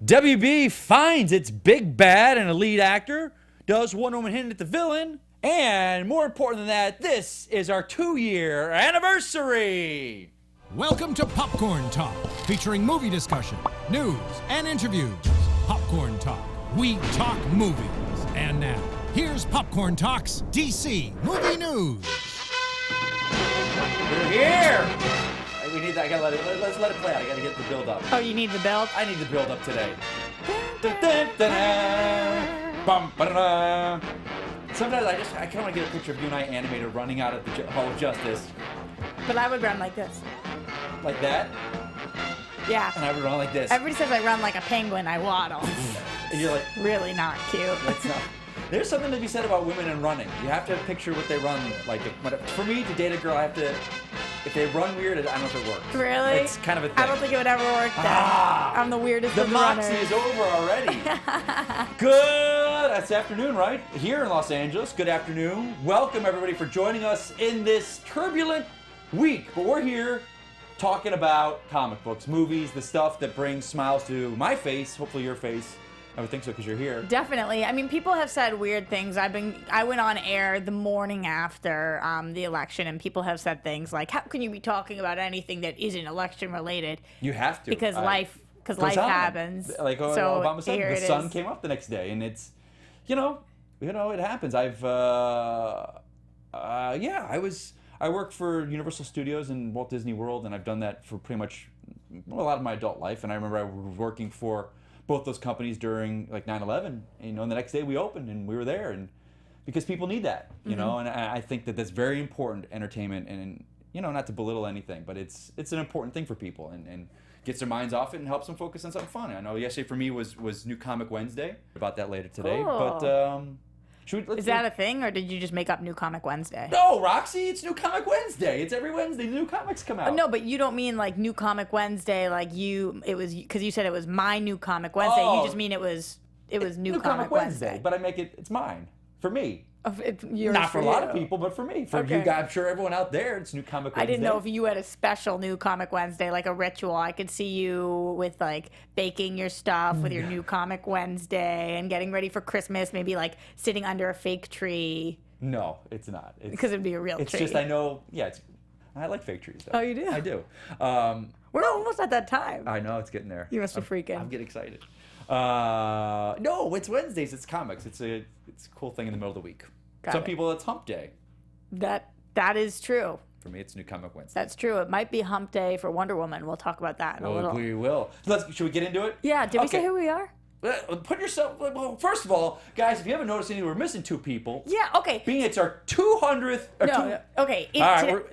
WB finds its big bad and a lead actor, does Wonder Woman hint at the villain, and more important than that, this is our 2-year anniversary! Welcome to Popcorn Talk, featuring movie discussion, news, and interviews. Popcorn Talk, we talk movies. And now, here's Popcorn Talk's DC Movie News. We're here! We need that. Let's let it play out. I gotta get the build up. Oh, you need the build? I need the build up today. Sometimes I kind of want to get a picture of you and I animated running out of the Hall of Justice. But I would run like this. Like that? Yeah. And I would run like this. Everybody says I run like a penguin. I waddle. And you're like, really not cute. That's not. There's something to be said about women and running. You have to picture what they run like. For me, to date a girl, I have to. If they run weird, I don't know if it works. Really? It's kind of a thing. I don't think it would ever work then. I'm the weirdest of runners. The moxie is over already. Good. That's afternoon, right? Here in Los Angeles. Good afternoon. Welcome, everybody, for joining us in this turbulent week. But we're here talking about comic books, movies, the stuff that brings smiles to my face, hopefully your face. I would think so because you're here. Definitely. I mean, people have said weird things. I went on air the morning after the election, and people have said things like, "How can you be talking about anything that isn't election related?" You have to because life happens. Like So Obama said, the sun is. came up the next day, and it's, it happens. I worked for Universal Studios and Walt Disney World, and I've done that for pretty much a lot of my adult life. And I remember I was working for both those companies during like 9/11, and the next day we opened and we were there, and because people need that, and I think that that's very important entertainment, and not to belittle anything, but it's an important thing for people, and gets their minds off it and helps them focus on something fun. I know yesterday for me was New Comic Wednesday. About that later today, Cool. but Is that a thing, or did you just make up New Comic Wednesday? No, Roxy, it's New Comic Wednesday. It's every Wednesday new comics come out. No, but you don't mean like New Comic Wednesday, like it was because you said it was my New Comic Wednesday. You just mean it was New Comic Wednesday. But I make it's mine for me. Not for a lot of people, but for me. For you guys, I'm sure everyone out there, it's New Comic Wednesday. I didn't know if you had a special New Comic Wednesday, like a ritual. I could see you with like baking your stuff with your New Comic Wednesday and getting ready for Christmas, maybe like sitting under a fake tree. No, it's not. Because it'd be a real tree. It's just I know, I like fake trees, though. Oh, you do? I do. We're almost at that time. I know, it's getting there. You must be freaking. I'm getting excited. No, it's Wednesdays. It's comics. It's a cool thing in the middle of the week. Some people, it's hump day. That is true. For me, it's New Comic Wednesday. That's true. It might be hump day for Wonder Woman. We'll talk about that in a little. We will. Should we get into it? Yeah. Did we say who we are? Put yourself. Well, first of all, guys, if you haven't noticed anything, we're missing 2 people. Yeah. Okay. Being it's our 200th. No. Okay.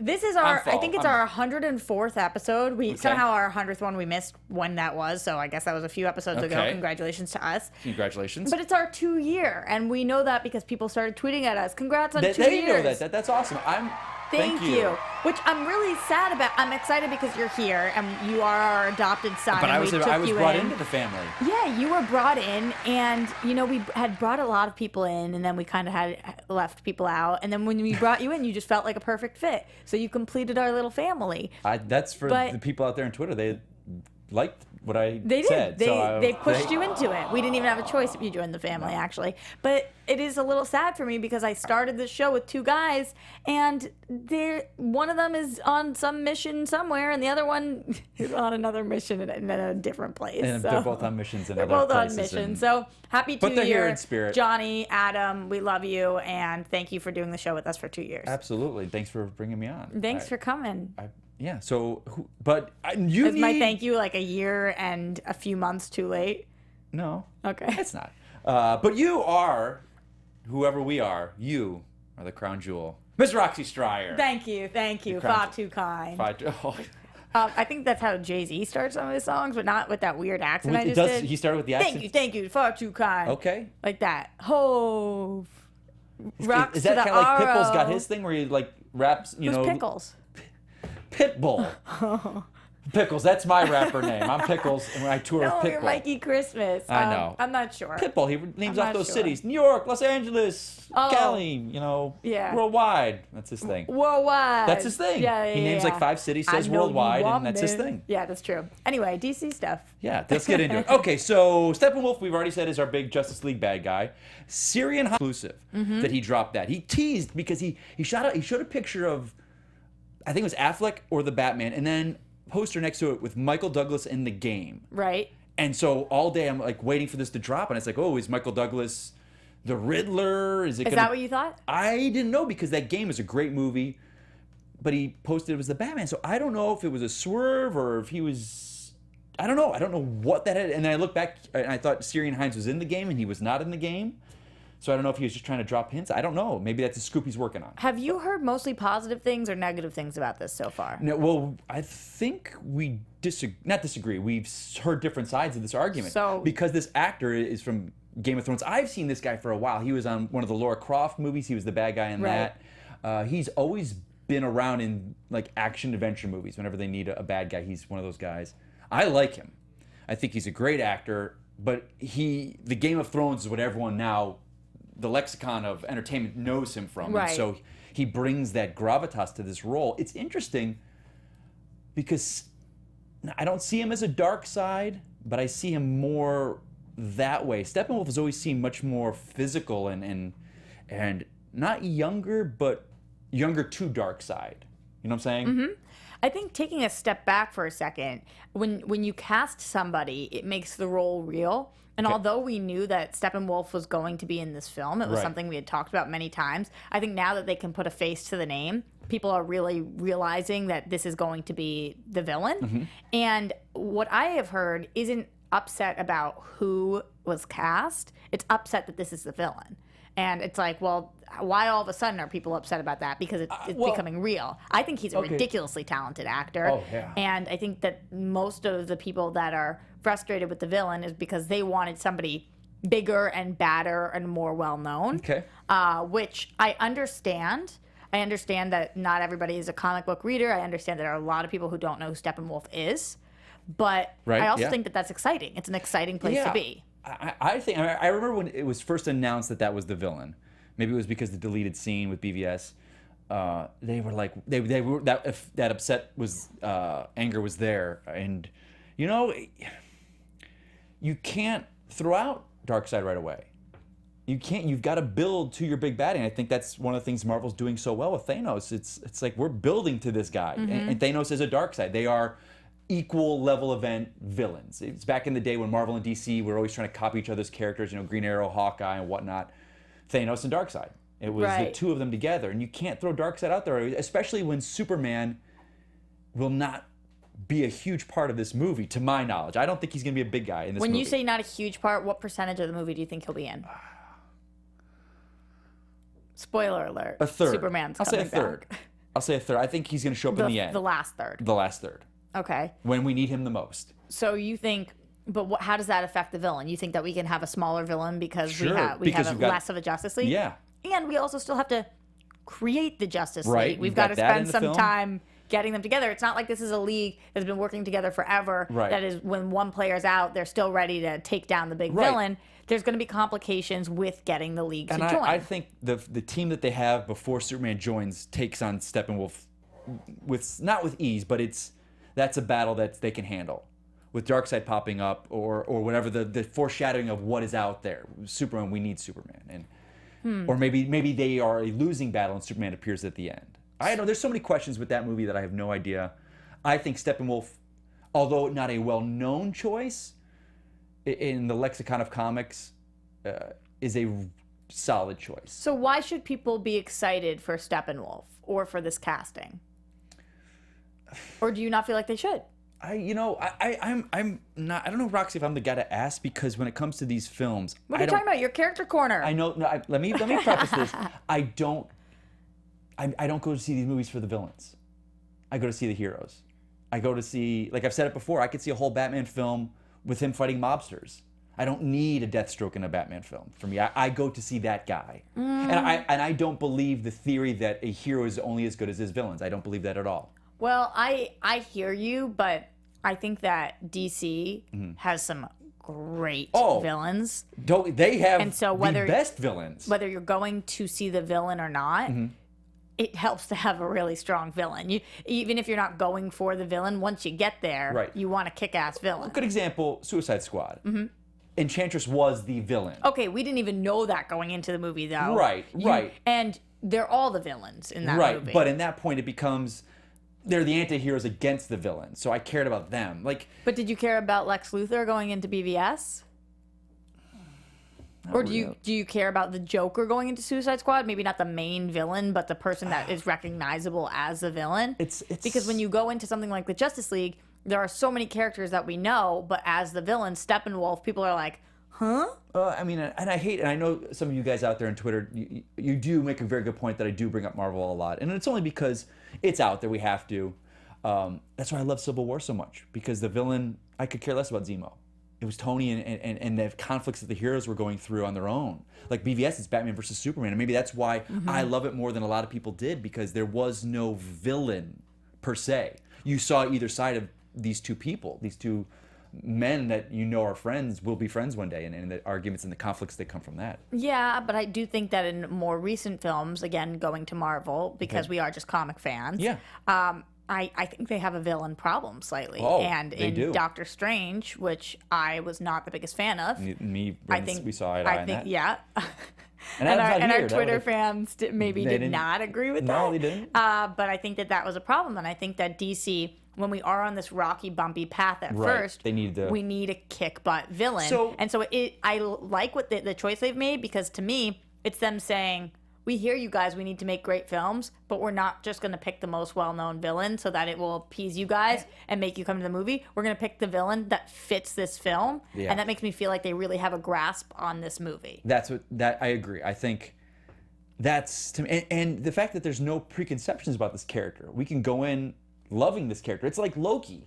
This is our. I think it's our 104th episode. Somehow our 100th one we missed when that was. So I guess that was a few episodes ago. Congratulations to us. Congratulations. But it's our 2 year, and we know that because people started tweeting at us. Congrats on 2 years. They know that. That's awesome. Thank you. Which I'm really sad about. I'm excited because you're here and you are our adopted son. But I was brought into the family. Yeah, you were brought in, and we had brought a lot of people in, and then we kind of had left people out. And then when we brought you in, you just felt like a perfect fit. So you completed our little family. That's for the people out there on Twitter. They liked what I said. They pushed you into it. We didn't even have a choice if you joined the family, actually. But it is a little sad for me because I started this show with 2 guys, and one of them is on some mission somewhere, and the other one is on another mission in a different place. And they're both on missions in other places. They're both places. on missions. So happy 2 years. But they're here in spirit. Johnny, Adam, we love you, and thank you for doing the show with us for 2 years. Absolutely. Thanks for bringing me on. Thanks for coming. Yeah, so, Is my thank you like a year and a few months too late? No. Okay. It's not. But you are, whoever we are, you are the crown jewel. Miss Roxy Striar. Thank you. Far too kind. I think that's how Jay-Z starts some of his songs, but not with that weird accent I just did. He started with the accent? Thank you, far too kind. Okay. Like that. Hove. Rocks Is that to the kind of like R-O. Pitbull's got his thing where he like raps, Who's Pickles? Pitbull. Pickles, that's my rapper name. I'm Pickles, and when I tour with No, Pitbull. you're Mikey Christmas. I know. I'm not sure. Pitbull, he names I'm off not those sure. cities. New York, Los Angeles, Oh. Cali, Yeah. worldwide. That's his thing. Worldwide. That's his thing. Yeah, He names like 5 cities, says I know you worldwide, want and that's his me. thing. Yeah, that's true. Anyway, DC stuff. Yeah, let's get into it. Okay, so Steppenwolf, we've already said, is our big Justice League bad guy. Syrian exclusive that he dropped that. He teased because he showed a picture of, I think it was Affleck or the Batman, and then poster next to it with Michael Douglas in the game. Right. And so all day I'm like waiting for this to drop, and it's like, oh, is Michael Douglas the Riddler? Is that what you thought? I didn't know, because that game is a great movie, but he posted it was the Batman. So I don't know if it was a swerve or if he was, I don't know. I don't know what that had. And then I looked back and I thought Syrian Hines was in the game, and he was not in the game. So I don't know if he was just trying to drop hints. I don't know. Maybe that's a scoop he's working on. Have you heard mostly positive things or negative things about this so far? No, well, I think we not disagree. We've heard different sides of this argument. So- because this actor is from Game of Thrones. I've seen this guy for a while. He was on one of the Lara Croft movies. He was the bad guy in Right. that. He's always been around in like action adventure movies. Whenever they need a bad guy, he's one of those guys. I like him. I think he's a great actor. But the Game of Thrones is what everyone now, the lexicon of entertainment, knows him from. Right. And so he brings that gravitas to this role. It's interesting because I don't see him as a dark side, but I see him more that way. Steppenwolf has always seemed much more physical and not younger, but younger to dark side. You know what I'm saying? Mm-hmm. I think taking a step back for a second, when you cast somebody, it makes the role real. And Okay. although we knew that Steppenwolf was going to be in this film, it was Right. something we had talked about many times. I think now that they can put a face to the name, people are really realizing that this is going to be the villain. Mm-hmm. And what I have heard isn't upset about who was cast. It's upset that this is the villain. And it's like, well, why all of a sudden are people upset about that? Because it's well- becoming real. I think he's a Okay. ridiculously talented actor. Oh, yeah. And I think that most of the people that are frustrated with the villain is because they wanted somebody bigger and badder and more well-known. Okay. Which I understand. I understand that not everybody is a comic book reader. I understand that there are a lot of people who don't know who Steppenwolf is. But Right, I also yeah. think that that's exciting. It's an exciting place to be. I think I remember when it was first announced that was the villain. Maybe it was because the deleted scene with BVS. They were like they were that upset was anger was there, and you can't throw out Darkseid right away. You can't. You've got to build to your big baddie. And I think that's one of the things Marvel's doing so well with Thanos. It's like we're building to this guy, and Thanos is a Darkseid. They are equal level event villains. It's back in the day when Marvel and DC were always trying to copy each other's characters, Green Arrow, Hawkeye, and whatnot. Thanos and Darkseid. It was the Right. two of them together, and you can't throw Darkseid out there, especially when Superman will not be a huge part of this movie, to my knowledge. I don't think he's going to be a big guy in this When movie. you say not a huge part, what percentage of the movie do you think he'll be in? Spoiler alert. a third. Superman's I'll say a coming third. back. I'll say a third. I think he's going to show up in the end. The last third. The last third. Okay. When we need him the most. So you think, but how does that affect the villain? You think that we can have a smaller villain because Sure, we because have you've got- less of a Justice League? Yeah. And we also still have to create the Justice Right, League. We've you've got got to that spend in the some film. time getting them together. It's not like this is a league that's been working together forever. Right. That is, when one player's out, they're still ready to take down the big Right. villain. There's going to be complications with getting the league And to join. I think the team that they have before Superman joins takes on Steppenwolf not with ease, but that's a battle that they can handle. With Darkseid popping up or whatever the foreshadowing of what is out there. Superman, we need Superman. And or maybe they are a losing battle and Superman appears at the end. I don't know, there's so many questions with that movie that I have no idea. I think Steppenwolf, although not a well-known choice in the lexicon of comics, is a solid choice. So why should people be excited for Steppenwolf or for this casting? Or do you not feel like they should? I'm not. I don't know, Roxy, if I'm the guy to ask, because when it comes to these films, What are you talking about? Your character corner. I know. No, let me preface this. I don't go to see these movies for the villains. I go to see the heroes. I go to see, like I've said it before, I could see a whole Batman film with him fighting mobsters. I don't need a Deathstroke in a Batman film. For me, I go to see that guy, and I don't believe the theory that a hero is only as good as his villains. I don't believe that at all. Well, I hear you, but I think that DC has some great villains. They have and so the best villains. Whether you're going to see the villain or not, it helps to have a really strong villain. Even if you're not going for the villain, once you get there, you want a kick-ass villain. Good example, Suicide Squad. Enchantress was the villain. Okay, we didn't even know that going into the movie, though. Right. And they're all the villains in that movie. Right, but in that point, it becomes they're the anti-heroes against the villain. So I cared about them. But did you care about Lex Luthor going into BVS? Or do you care about the Joker going into Suicide Squad? Maybe not the main villain, but the person that is recognizable as the villain. It's because when you go into something like the Justice League, there are so many characters that we know, but as the villain, Steppenwolf, people are like, huh? I mean, and I know some of you guys out there on Twitter, you do make a very good point that I do bring up Marvel a lot. And it's only because it's out there, we have to. That's why I love Civil War so much, because the villain, I could care less about Zemo. It was Tony and the conflicts that the heroes were going through on their own. Like BVS, it's Batman versus Superman. And maybe that's why I love it more than a lot of people did, because there was no villain per se. You saw either side of these two people, these two men that you know are friends, will be friends one day, and the arguments and the conflicts that come from that. Yeah, but I do think that in more recent films, again, going to Marvel, because we are just comic fans, I think they have a villain problem slightly. And in Doctor Strange, which I was not the biggest fan of. I think we saw eye to eye on that. Yeah. And our Twitter fans did not agree with that. No, they didn't. But I think that was a problem, and I think that DC, when we are on this rocky, bumpy path at first, we need a kick butt villain. I like what the choice they've made, because to me, it's them saying, we hear you guys, we need to make great films, but we're not just going to pick the most well-known villain so that it will appease you guys and make you come to the movie. We're going to pick the villain that fits this film, and that makes me feel like they really have a grasp on this movie. I agree. I think that's to me, and the fact that there's no preconceptions about this character. We can go in loving this character. It's like Loki.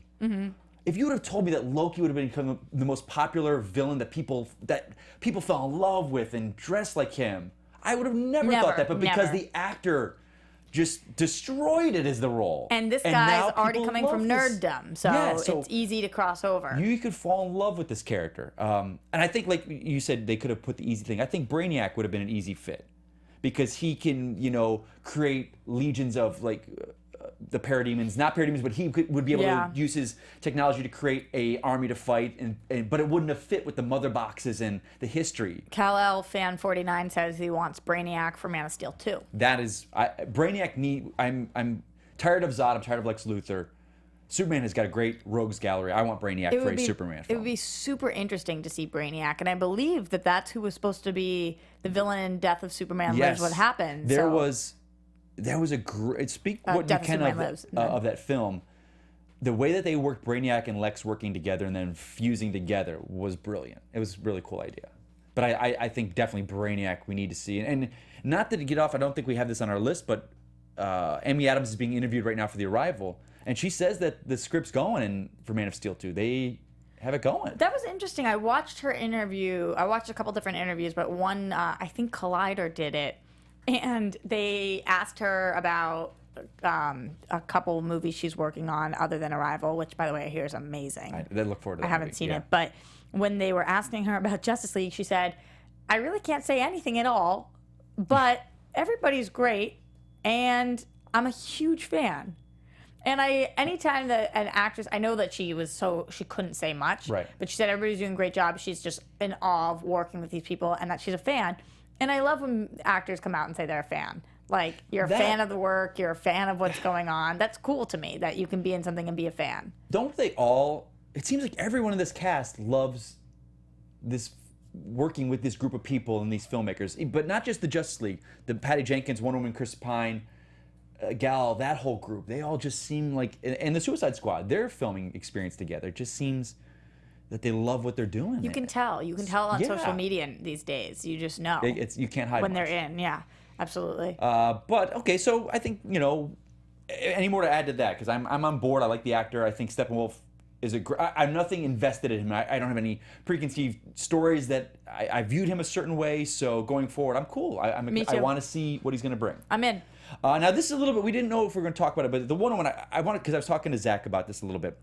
If you would have told me that Loki would have become the most popular villain that people fell in love with and dressed like him, I would have never thought that. But because the actor just destroyed it as the role. And this guy's already coming from nerddom, so it's easy to cross over. You could fall in love with this character. And I think, like you said, they could have put the easy thing. I think Brainiac would have been an easy fit, because he can, create legions of, the parademons, not parademons, but he would be able to use his technology to create a army to fight, but it wouldn't have fit with the mother boxes and the history. Kal-El Fan 49 says he wants Brainiac for Man of Steel 2. That is, Brainiac I'm tired of Zod, I'm tired of Lex Luthor. Superman has got a great rogues gallery. I want Brainiac for a Superman film. It would be super interesting to see Brainiac, and I believe that that's who was supposed to be the villain in Death of Superman Lives What Happened. There was a great, speak what you can of that film. The way that they worked Brainiac and Lex working together and then fusing together was brilliant. It was a really cool idea. But I think definitely Brainiac we need to see. And not to get off, I don't think we have this on our list, but Amy Adams is being interviewed right now for The Arrival. And she says that the script's going for Man of Steel 2. They have it going. That was interesting. I watched her interview. I watched a couple different interviews, but one, I think Collider did it. And they asked her about a couple movies she's working on other than Arrival, which, by the way, I hear is amazing. I look forward to that. I haven't seen it. But when they were asking her about Justice League, she said, I really can't say anything at all, but everybody's great, and I'm a huge fan. And anytime that an actress, I know that she couldn't say much, but she said everybody's doing a great job. She's just in awe of working with these people and that she's a fan. And I love when actors come out and say they're a fan. Like, you're a fan of the work, you're a fan of what's going on. That's cool to me, that you can be in something and be a fan. Don't they all, it seems like everyone in this cast loves this, working with this group of people and these filmmakers. But not just the Justice League. The Patty Jenkins, Wonder Woman, Chris Pine, Gal, that whole group. They all just seem like, and the Suicide Squad, their filming experience together just seems that they love what they're doing. You can tell. You can tell on social media these days. You just know. You can't hide when they're in. Yeah, absolutely. But okay, so I think any more to add to that, because I'm on board. I like the actor. I think Steppenwolf is I'm nothing invested in him. I don't have any preconceived stories that I viewed him a certain way. So going forward, I'm cool. Me too. I want to see what he's going to bring. I'm in. Now this is a little bit. We didn't know if we were going to talk about it, but the Wonder Woman I wanted because I was talking to Zach about this a little bit.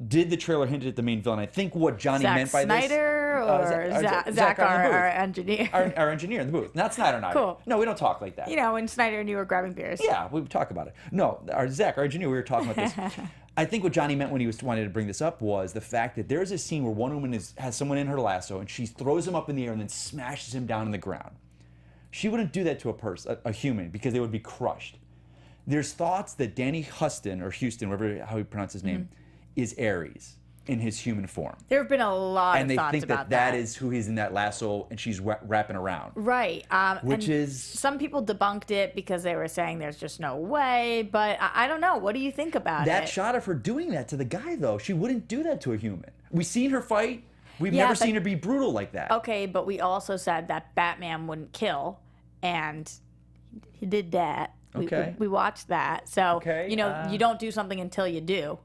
Did the trailer hint at the main villain? I think what Johnny Zack meant by Sneider this. or Zach, our engineer. Our engineer in the booth, not Sneider and I. Cool. No, we don't talk like that. You know, when Sneider and you were grabbing beers. Yeah, we talk about it. No, Zach, our engineer, we were talking about this. I think what Johnny meant when he was wanted to bring this up was the fact that there's a scene where Wonder Woman has someone in her lasso and she throws him up in the air and then smashes him down on the ground. She wouldn't do that to a human, because they would be crushed. There's thoughts that Danny Huston, or Houston, whatever how he pronouncces his name, is Ares in his human form. There have been a lot of thoughts about that. And they think that is who he's in that lasso, and she's wrapping around. Right. Which is... Some people debunked it because they were saying there's just no way, but I don't know. What do you think about it? That shot of her doing that to the guy, though, she wouldn't do that to a human. We've seen her fight. We've never seen her be brutal like that. Okay, but we also said that Batman wouldn't kill, and he did that. Okay. We watched that. So, okay, you know, you don't do something until you do.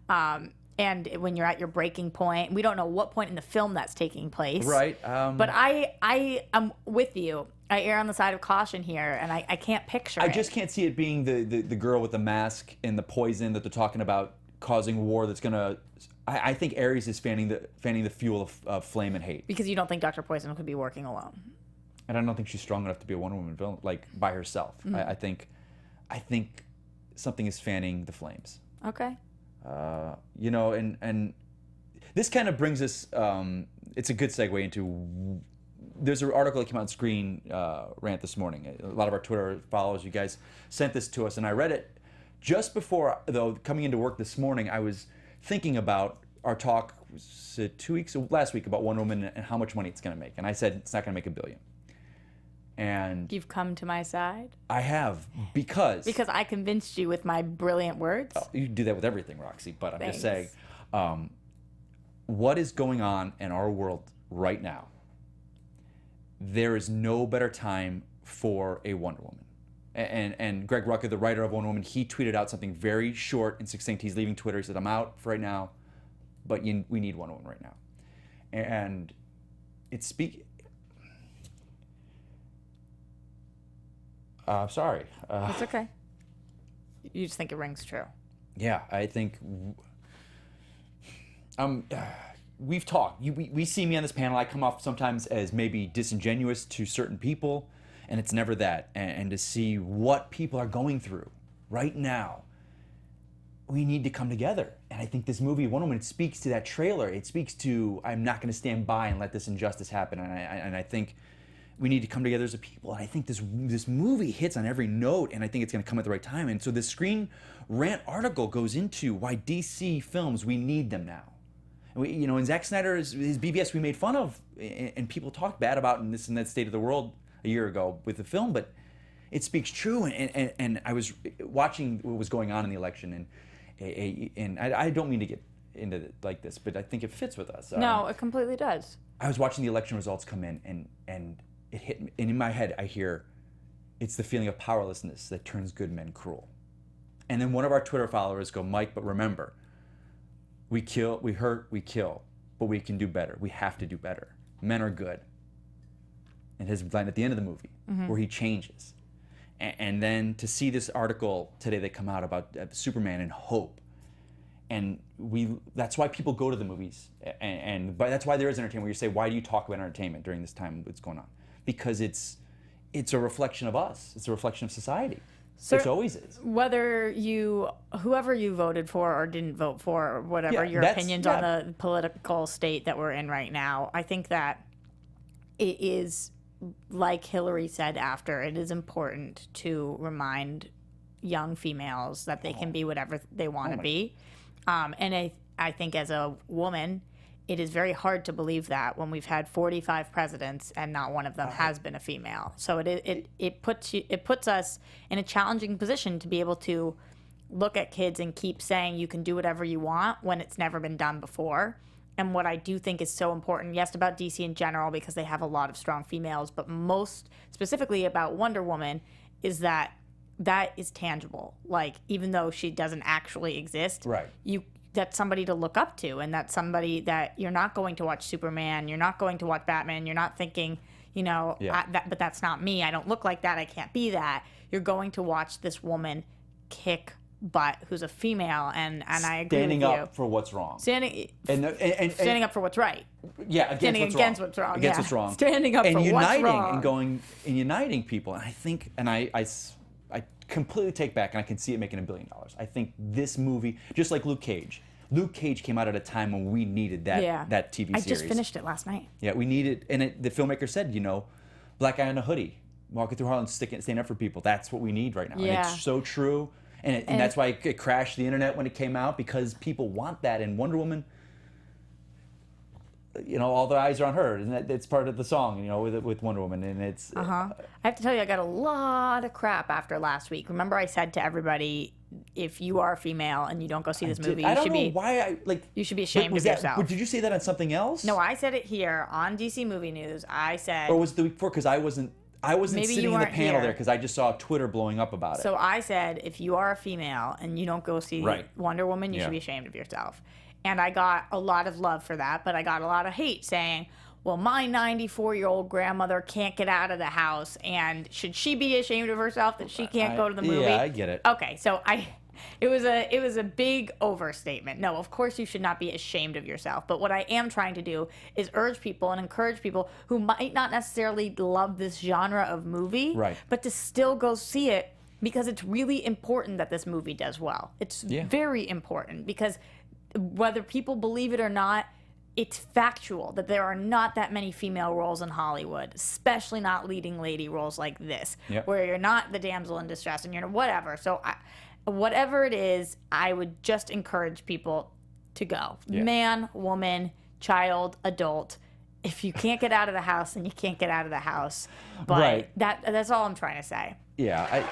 And when you're at your breaking point, we don't know what point in the film that's taking place. Right. But I am with you. I err on the side of caution here, and I can't picture it. I just can't see it being the girl with the mask and the poison that they're talking about causing war that's going to... I think Ares is fanning the fuel of flame and hate. Because you don't think Dr. Poison could be working alone. And I don't think she's strong enough to be a Wonder Woman villain, like, by herself. I think something is fanning the flames. Okay. You know, and this kind of brings us, it's a good segue into, there's an article that came out on Screen Rant this morning. A lot of our Twitter followers, you guys sent this to us, and I read it just before, though, coming into work this morning. I was thinking about our talk last week about Wonder Woman and how much money it's going to make. And I said it's not going to make $1 billion. And you've come to my side? I have, because I convinced you with my brilliant words? Oh, you do that with everything, Roxy, but I'm Thanks. just saying, what is going on in our world right now? There is no better time for a Wonder Woman. And Greg Rucka, the writer of Wonder Woman, he tweeted out something very short and succinct. He's leaving Twitter. He said, I'm out for right now, but we need Wonder Woman right now. And it's sorry. That's okay. You just think it rings true. Yeah, I think... we've talked. We see me on this panel. I come off sometimes as maybe disingenuous to certain people, and it's never that. And to see what people are going through right now, we need to come together. And I think this movie, Wonder Woman, it speaks to that trailer. It speaks to, I'm not going to stand by and let this injustice happen. And I think we need to come together as a people. And I think this movie hits on every note, and I think it's going to come at the right time. And so this Screen Rant article goes into why DC films, we need them now. And Zack Snyder, his BVS, we made fun of, and people talked bad about in this and that state of the world a year ago with the film, but it speaks true. And I was watching what was going on in the election, and I don't mean to get into it like this, but I think it fits with us. No, it completely does. I was watching the election results come in, and it hit me, and in my head I hear, it's the feeling of powerlessness that turns good men cruel. And then one of our Twitter followers go, Mike, but remember, we kill, we hurt, we kill, but we can do better. We have to do better. Men are good. And his line at the end of the movie, where he changes. And then to see this article today that come out about Superman and hope, and that's why people go to the movies, but that's why there is entertainment. Where you say, why do you talk about entertainment during this time? What's going on? Because it's a reflection of us. It's a reflection of society. It always is. Whoever you voted for or didn't vote for, or whatever your opinions on the political state that we're in right now, I think that it is, like Hillary said after, it is important to remind young females that they can be whatever they want to be. And I think as a woman, it is very hard to believe that when we've had 45 presidents and not one of them has been a female. So it puts us in a challenging position to be able to look at kids and keep saying you can do whatever you want when it's never been done before. And what I do think is so important, yes, about DC in general, because they have a lot of strong females, but most specifically about Wonder Woman, is that is tangible. Like, even though she doesn't actually exist, right? That's somebody to look up to, and that's somebody that you're not going to watch Superman, you're not going to watch Batman, you're not thinking, but that's not me, I don't look like that, I can't be that. you're going to watch this woman kick butt who's a female, and I agree Standing with you. up for what's wrong. Standing up for what's right. Yeah, against what's wrong. Against what's wrong. Standing up for what's wrong. And uniting people. And I think, and I completely take back, and I can see it making $1 billion. I think this movie, just like Luke Cage came out at a time when we needed that TV series. I just finished it last night. Yeah, we needed, and the filmmaker said, black guy in a hoodie, walking through Harlem, standing up for people. That's what we need right now. Yeah. And it's so true. And that's why it crashed the internet when it came out, because people want that. And Wonder Woman, all the eyes are on her, and it's part of the song, with Wonder Woman, and it's. I have to tell you, I got a lot of crap after last week. Remember, I said to everybody, if you are a female and you don't go see this movie, you should be ashamed of yourself. Did you say that on something else? No, I said it here on DC Movie News. I said. Or was it the week before? Because I wasn't sitting in the panel there, because I just saw Twitter blowing up about it. So I said, if you are a female and you don't go see Wonder Woman, you should be ashamed of yourself. And I got a lot of love for that, but I got a lot of hate saying, well, my 94-year-old grandmother can't get out of the house, and should she be ashamed of herself that she can't go to the movie? Yeah, I get it. Okay, so it was a big overstatement. No, of course you should not be ashamed of yourself. But what I am trying to do is urge people and encourage people who might not necessarily love this genre of movie, but to still go see it, because it's really important that this movie does well. It's very important, because whether people believe it or not, it's factual that there are not that many female roles in Hollywood, especially not leading lady roles like this, where you're not the damsel in distress and you're whatever. So whatever it is, I would just encourage people to go. Man, woman, child, adult. If you can't get out of the house, then you can't get out of the house. But that's all I'm trying to say. Yeah,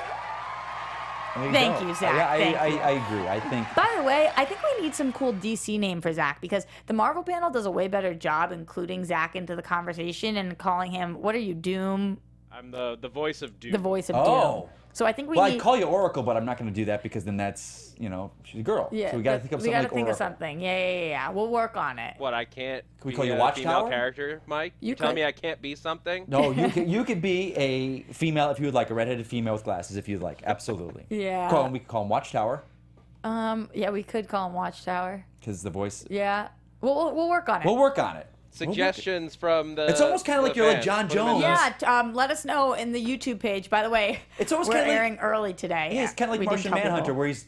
Thank you, Zach. I agree. I think. By the way, I think we need some cool DC name for Zach, because the Marvel panel does a way better job including Zach into the conversation and calling him, what are you, Doom? I'm the voice of Doom. The voice of Doom. So I think I'd call you Oracle, but I'm not going to do that, because then that's, she's a girl. Yeah. So we got to think of something like Oracle. We got to think of something. Yeah. We'll work on it. What, I can't Can we call be you a Watchtower? female character, Mike? You tell could. me I can't be something? No, you could be a female if you would like, a redheaded female with glasses if you'd like. Absolutely. Yeah. We could call him Watchtower. Yeah, we could call him Watchtower. Because the voice. Yeah. We'll work on it. We'll work on it. Suggestions from the. It's almost kind of like you're like John Jones. Yeah, let us know in the YouTube page. By the way, it's almost we're airing early today. Yeah, it's kind of like Martian Manhunter, where he's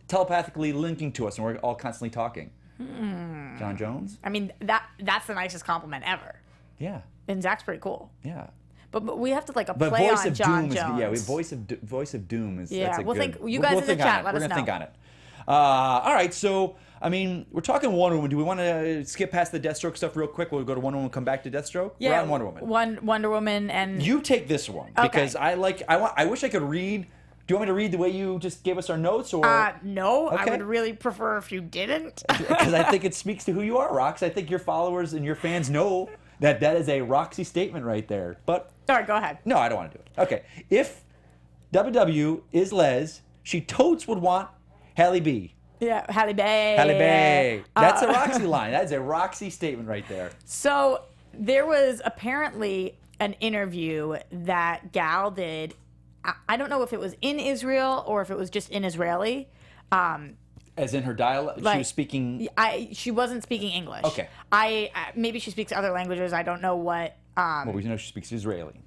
telepathically linking to us, and we're all constantly talking. John Jones. I mean, that's the nicest compliment ever. Yeah. And Zach's pretty cool. Yeah. But we have to play on John Jones. Voice of Doom is. Yeah, that's think. You guys in the chat, let us know. We're gonna think on it. All right, so. I mean, we're talking Wonder Woman. Do we want to skip past the Deathstroke stuff real quick? We'll go to Wonder Woman, come back to Deathstroke? Yeah, we're on Wonder Woman. Wonder Woman and... You take this one, because I wish I could read... Do you want me to read the way you just gave us our notes? Or no, okay. I would really prefer if you didn't. Because I think it speaks to who you are, Rox. I think your followers and your fans know that is a Roxy statement right there. But... Sorry, go ahead. No, I don't want to do it. Okay. If WW is Les, she totes would want Halle B. Yeah, Halle Bay. Halle Bay. That's a Roxy line. That is a Roxy statement right there. So there was apparently an interview that Gal did. I don't know if it was in Israel or if it was just in Israeli. As in her dialect, she was speaking. She wasn't speaking English. Okay. Maybe she speaks other languages. I don't know what. Well, we know she speaks Israeli.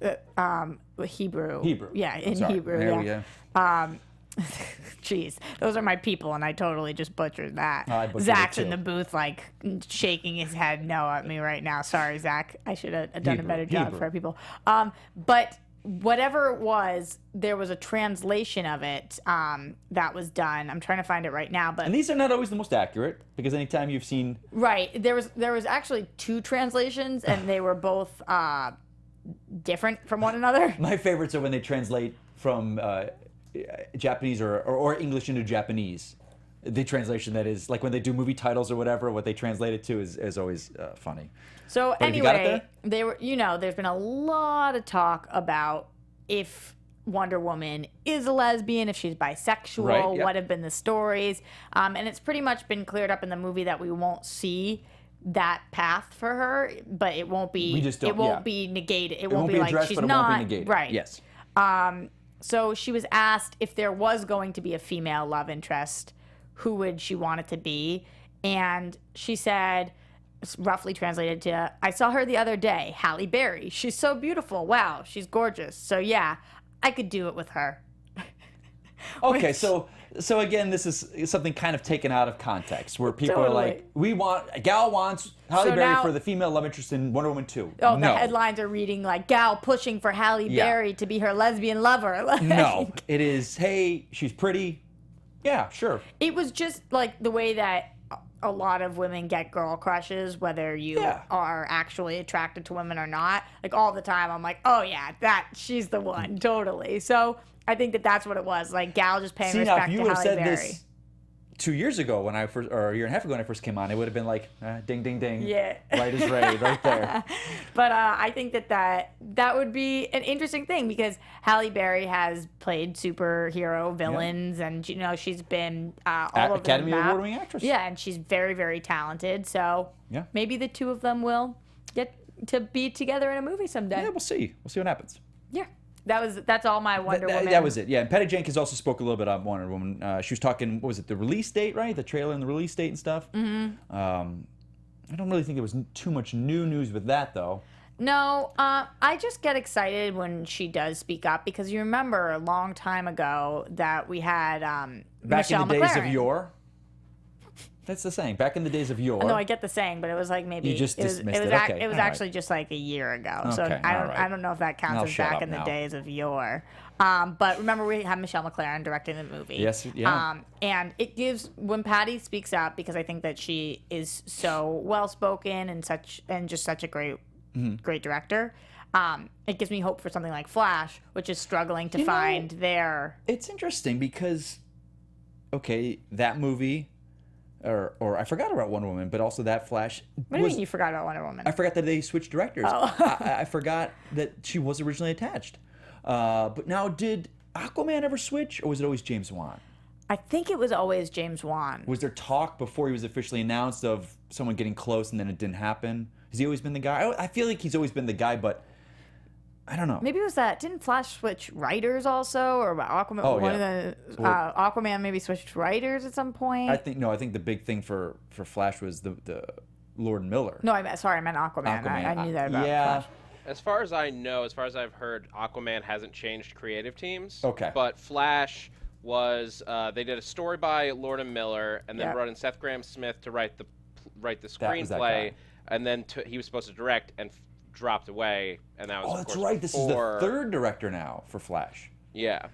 Hebrew. Hebrew. Yeah, in Hebrew. There we go. Jeez, those are my people, and I totally just butchered that. I butchered Zach's it too. in the booth, like shaking his head no at me right now. Sorry, Zach. I should have done a better job for our people. But whatever it was, there was a translation of it that was done. I'm trying to find it right now, but and these are not always the most accurate, because anytime you've seen there was actually two translations, and they were both different from one another. My favorites are when they translate from Japanese or English into Japanese. The translation that is, like when they do movie titles or whatever, what they translate it to is always funny. So anyway, there's been a lot of talk about if Wonder Woman is a lesbian, if she's bisexual, what have been the stories, and it's pretty much been cleared up in the movie that we won't see that path for her, but it won't be. It won't be negated. It won't be like addressed, she's but it not. won't be negated. Right. Yes. So she was asked if there was going to be a female love interest, who would she want it to be? And she said, roughly translated to, I saw her the other day, Halle Berry. She's so beautiful. Wow, she's gorgeous. So yeah, I could do it with her. Okay, so again, this is something kind of taken out of context, where people are like, Gal wants Halle Berry now, for the female love interest in Wonder Woman 2. Oh, no. The headlines are reading like, Gal pushing for Halle Berry to be her lesbian lover. Like, no, it is, hey, she's pretty. Yeah, sure. It was just like the way that a lot of women get girl crushes, whether you are actually attracted to women or not. Like all the time, I'm like, oh yeah, she's the one, totally. So I think that's what it was. Like Gal just paying respect to Halle Berry. See, now if you would have said this 2 years ago or a year and a half ago when I first came on, it would have been like, ding, ding, ding. Yeah. Right as rain, right there. But I think that would be an interesting thing because Halle Berry has played superhero villains and, she's been all over Academy the map. Award-winning actress. Yeah, and she's very, very talented. So maybe the two of them will get to be together in a movie someday. Yeah, we'll see. We'll see what happens. Yeah. That's all my Wonder Woman. That was it. Yeah, and Patty Jenkins also spoke a little bit on Wonder Woman. She was talking, what was it, the release date, right? The trailer and the release date and stuff. Mm-hmm. I don't really think there was too much new news with that, though. No, I just get excited when she does speak up because you remember a long time ago that we had Back Michelle in the days McLaren. of yore. That's the saying. Back in the days of yore. No, I get the saying, but it was like maybe you just dismissed it. It was actually just like a year ago. So Okay, I don't know if that counts as back in the days of yore. But remember, we had Michelle McLaren directing the movie. Yes, yeah. And it gives when Patty speaks up because I think that she is so well spoken and just such a great director. It gives me hope for something like Flash, which is struggling to find their. It's interesting because, okay, that movie. Or I forgot about Wonder Woman, but also that Flash. What do you mean you forgot about Wonder Woman? I forgot that they switched directors. Oh. I forgot that she was originally attached. But now, did Aquaman ever switch, or was it always James Wan? I think it was always James Wan. Was there talk before he was officially announced of someone getting close and then it didn't happen? Has he always been the guy? I feel like he's always been the guy, but I don't know. Maybe it was that. Didn't Flash switch writers also? Or Aquaman? Oh, one of the Aquaman maybe switched writers at some point? I think the big thing for Flash was the Lord Miller. No, I meant Aquaman. I knew that about Flash. As far as I know, as far as I've heard, Aquaman hasn't changed creative teams. Okay. But Flash was they did a story by Lord and Miller, and then brought in Seth Grahame-Smith to write the screenplay, and then he was supposed to direct and dropped away, and that was. Oh, that's right. This is the third director now for Flash. Yeah.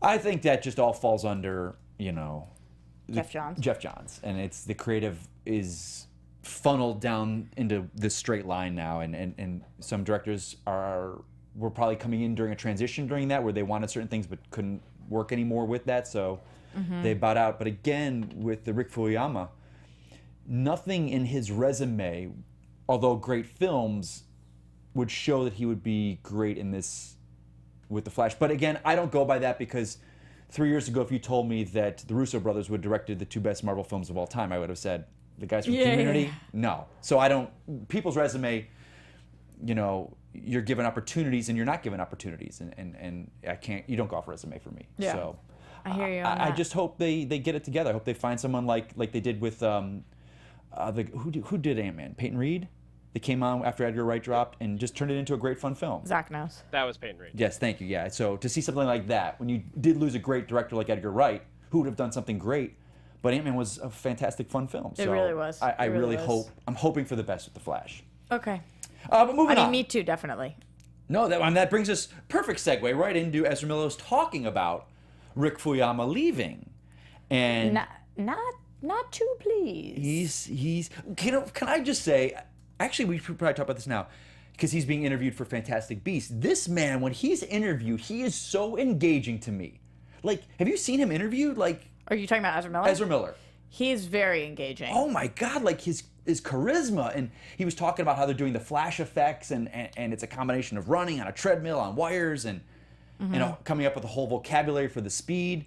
I think that just all falls under Jeff Johns. Jeff Johns, and it's the creative is funneled down into this straight line now, and some directors were probably coming in during a transition during that where they wanted certain things but couldn't work anymore with that, so they bowed out. But again, with the Rick Fuyama, nothing in his resume, although great films, would show that he would be great in this with the Flash. But again, I don't go by that because 3 years ago, if you told me that the Russo brothers would have directed the two best Marvel films of all time, I would have said, the guys from Community? No. So I don't, people's resume, you're given opportunities and you're not given opportunities. And you don't go off resume for me. Yeah. So I hear you on that. I just hope they get it together. I hope they find someone like they did with, who did Ant-Man? Peyton Reed? They came on after Edgar Wright dropped and just turned it into a great fun film. Zach knows. That was Peyton Reed. Yes, thank you. Yeah, so to see something like that, when you did lose a great director like Edgar Wright, who would have done something great, but Ant-Man was a fantastic fun film. It really was. I really hope, I'm hoping for the best with The Flash. Okay. But moving on. Me too, definitely. No, that brings us, perfect segue right into Ezra Miller's talking about Rick Fuyama leaving. And not too pleased. Can I just say, actually, we should probably talk about this now, because he's being interviewed for Fantastic Beasts. This man, when he's interviewed, he is so engaging to me. Like, have you seen him interviewed? Like, are you talking about Ezra Miller? Ezra Miller. He is very engaging. Oh my God, like his charisma. And he was talking about how they're doing the flash effects and it's a combination of running on a treadmill on wires and coming up with a whole vocabulary for the speed.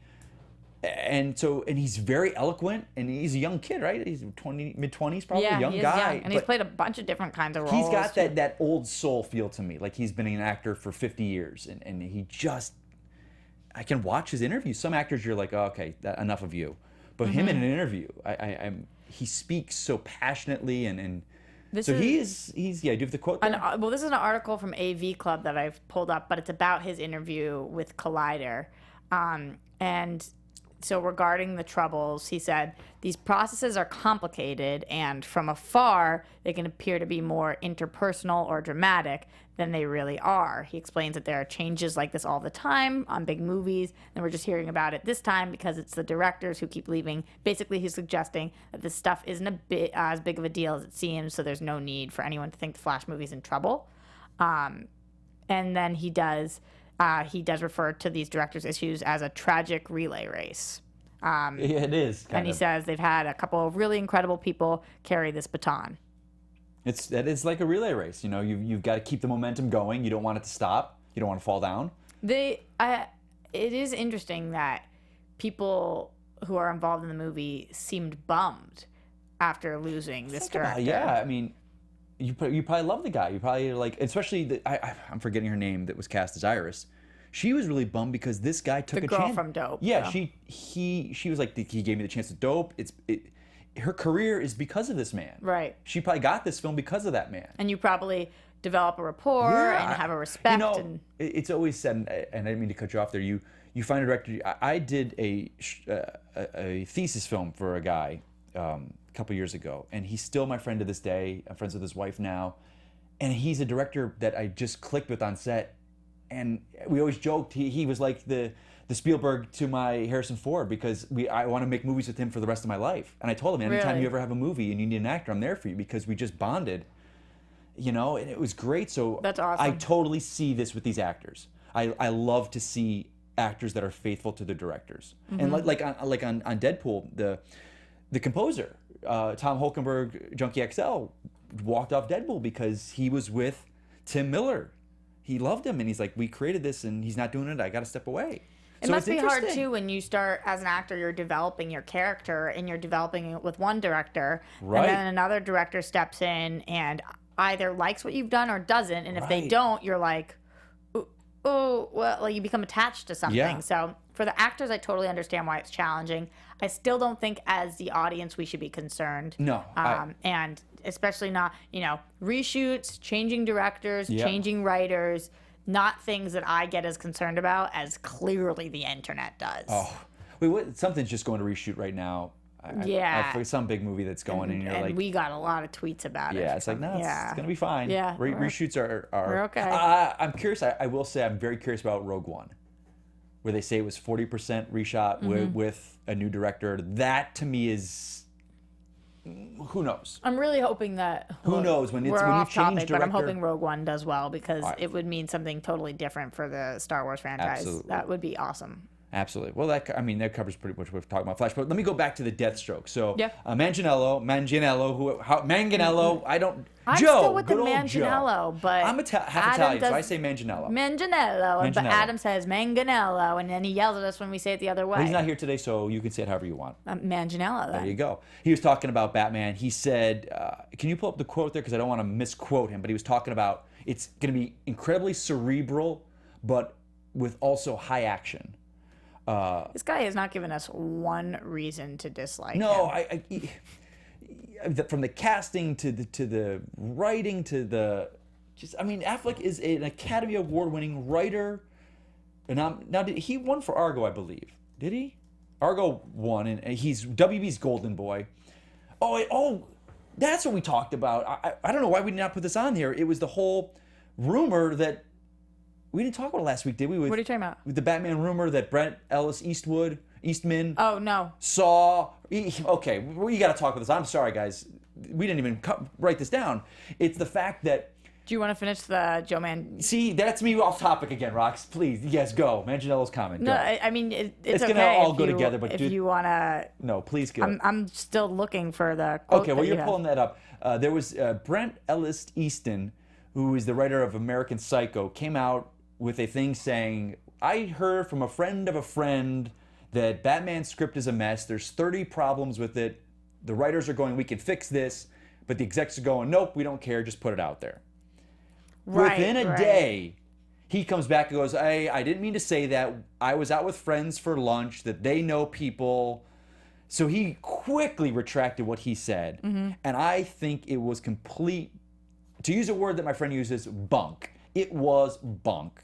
And he's very eloquent, and he's a young kid, right? He's mid-20s probably, young guy. Young. And he's played a bunch of different kinds of roles. He's got that old soul feel to me, like he's been an actor for 50 years, and I can watch his interviews. Some actors, you're like, oh, okay, enough of you. But him in an interview, he speaks so passionately and so he's do you have the quote there? Well, this is an article from AV Club that I've pulled up, but it's about his interview with Collider. And so regarding the troubles, he said, these processes are complicated and from afar, they can appear to be more interpersonal or dramatic than they really are. He explains that there are changes like this all the time on big movies, and we're just hearing about it this time because it's the directors who keep leaving. Basically, he's suggesting that this stuff isn't as big of a deal as it seems, so there's no need for anyone to think the Flash movie's in trouble. And then he does refer to these directors' issues as a tragic relay race. Yeah, it is. And he says they've had a couple of really incredible people carry this baton. That is like a relay race. You know, you've got to keep the momentum going. You don't want it to stop. You don't want to fall down. It is interesting that people who are involved in the movie seemed bummed after losing this director. Yeah, I mean, you probably love the guy. You probably like, especially I'm forgetting her name that was cast as Iris. She was really bummed because this guy took a chance. The girl from Dope. Yeah, she was like, he gave me the chance to Dope. Her career is because of this man. Right. She probably got this film because of that man. And you probably develop a rapport and have a respect. You know, it's always said, and I didn't mean to cut you off there. You find a director. I did a thesis film for a guy a couple years ago, and he's still my friend to this day. I'm friends with his wife now, and he's a director that I just clicked with on set. And we always joked he was like the Spielberg to my Harrison Ford because I want to make movies with him for the rest of my life. And I told him, anytime Really? you ever have a movie and you need an actor, I'm there for you because we just bonded, you know, and it was great. So that's awesome. I totally see this with these actors. I love to see actors that are faithful to their directors. And like on Deadpool, the composer Tom Holkenborg, Junkie XL, walked off Deadpool because he was with Tim Miller. He loved him, and he's like, we created this, and he's not doing it. I got to step away. It must be hard, too, when you start, as an actor, you're developing your character, and you're developing it with one director, right. And then another director steps in and either likes what you've done or doesn't, and if they don't, you're like, oh, well, like you become attached to something. Yeah. So for the actors, I totally understand why it's challenging. I still don't think, as the audience, we should be concerned. No. And especially not, reshoots, changing directors, changing writers, not things that I get as concerned about as clearly the internet does. Oh, wait, something's just going to reshoot right now. For some big movie that's going, and you're like, we got a lot of tweets about it. Yeah, it's like, no, it's gonna be fine. Yeah, reshoots are we're okay. I'm curious. I will say, I'm very curious about Rogue One, where they say it was 40% reshot with a new director. That to me is, who knows? I'm really hoping that. Who knows when we're when off you change topic, director? but I'm hoping Rogue One does well because it would mean something totally different for the Star Wars franchise. Absolutely. That would be awesome. Absolutely. Well, that covers pretty much what we're talking about Flash. But let me go back to the Deathstroke. So, Yeah. Manganiello, I don't. I'm Joe, still with the good old Manganiello, Joe. but I'm half Italian, so I say Manganiello. Manganiello, but Manganiello. Adam says Manganiello, and then he yells at us when we say it the other way. Well, he's not here today, so you can say it however you want. Manganiello, then. There you go. He was talking about Batman. He said, can you pull up the quote there? Because I don't want to misquote him, but he was talking about it's going to be incredibly cerebral, but with also high action. This guy has not given us one reason to dislike him. No, from the casting to the writing to the Affleck is an Academy Award-winning writer. And now he won for Argo, I believe. Did he? Argo won, and he's WB's Golden Boy. Oh, that's what we talked about. I don't know why we did not put this on here. It was the whole rumor that. We didn't talk about it last week, did we? What are you talking about? With the Batman rumor that Brent Ellis Eastman. Oh, no. Saw. Okay, we got to talk about this. I'm sorry, guys. We didn't even write this down. It's the fact that. Do you want to finish the Joe Man? See, that's me off topic again, Rox. Please, yes, go. Manganiello's comment. Go. No, it's okay. Gonna all go together, but if you want to. No, please go. I'm still looking for the quote. Okay, well, you're pulling that up. There was Brent Ellis Easton, who is the writer of American Psycho, came out with a thing saying, I heard from a friend of a friend that Batman's script is a mess. There's 30 problems with it. The writers are going, we can fix this. But the execs are going, nope, we don't care. Just put it out there. Right, Within a day, He comes back and goes, I didn't mean to say that. I was out with friends for lunch, that they know people. So he quickly retracted what he said. And I think it was complete, to use a word that my friend uses, bunk. It was bunk.